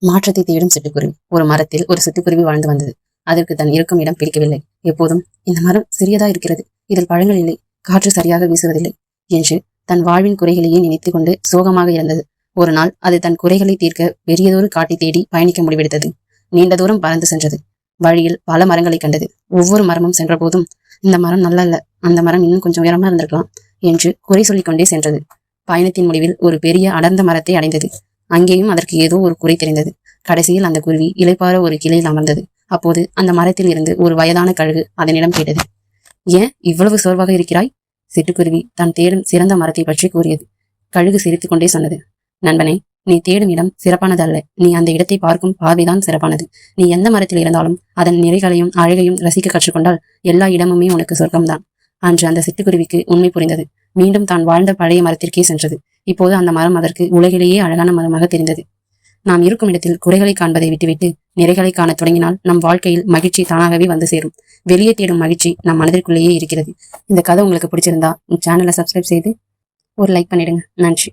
மாற்றத்தை தேடும் சிட்டுக்குருவி. ஒரு மரத்தில் ஒரு சிட்டுக்குருவி வாழ்ந்து வந்தது. அதற்கு தன் இருக்கும் இடம் பிடிக்கவில்லை. எப்போதும் இந்த மரம் சிறியதா இருக்கிறது, இதில் பழங்கள் இல்லை, காற்று சரியாக வீசுவதில்லை என்று தன் வாழ்வின் குறைகளையே நினைத்து கொண்டு சோகமாக இருந்தது. ஒரு நாள் அது தன் குறைகளை தீர்க்க பெரியதொரு காட்டை தேடி பயணிக்க முடிவெடுத்தது. நீண்ட தூரம் பறந்து சென்றது. வழியில் பல மரங்களை கண்டது. ஒவ்வொரு மரமும் சென்ற போதும் இந்த மரம் நல்லா இல்ல, அந்த மரம் இன்னும் கொஞ்சம் உயரமா இருந்திருக்கலாம் என்று குறை சொல்லிக் கொண்டே சென்றது. பயணத்தின் முடிவில் ஒரு பெரிய அடர்ந்த மரத்தை அடைந்தது. அங்கேயும் அதற்கு ஏதோ ஒரு குறை தெரிந்தது. கடைசியில் அந்த குருவி இளைப்பாற ஒரு கிளையில் அமர்ந்தது. அப்போது அந்த மரத்தில் இருந்து ஒரு வயதான கழுகு அதனிடம் கேட்டது. ஏன் இவ்வளவு சோர்வாக இருக்கிறாய்? சிட்டுக்குருவி தான் தேடும் சிறந்த மரத்தை பற்றி கூறியது. கழுகு சிரித்துக் கொண்டே சொன்னது. நண்பனே, நீ தேடும் இடம் சிறப்பானது அல்ல, நீ அந்த இடத்தை பார்க்கும் பார்வைதான் சிறப்பானது. நீ எந்த மரத்தில் இருந்தாலும் அதன் நிறைகளையும் அழகையும் ரசிக்க கற்றுக்கொண்டால் எல்லா இடமுமே உனக்கு சொர்க்கம்தான். அன்று அந்த சிட்டுக்குருவிக்கு உண்மை புரிந்தது. மீண்டும் தான் வாழ்ந்த பழைய மரத்திற்கே சென்றது. இப்போது அந்த மரம் அதற்கு உலகிலேயே அழகான மரமாக தெரிந்தது. நாம் இருக்கும் இடத்தில் குறைகளை காண்பதை விட்டுவிட்டு நிறைகளை காண தொடங்கினால் நம் வாழ்க்கையில் மகிழ்ச்சி தானாகவே வந்து சேரும். வெளியே தேடும் மகிழ்ச்சி நம் மனதிற்குள்ளேயே இருக்கிறது. இந்த கதை உங்களுக்கு பிடிச்சிருந்தா சேனலை சப்ஸ்கிரைப் செய்து ஒரு லைக் பண்ணிடுங்க. நன்றி.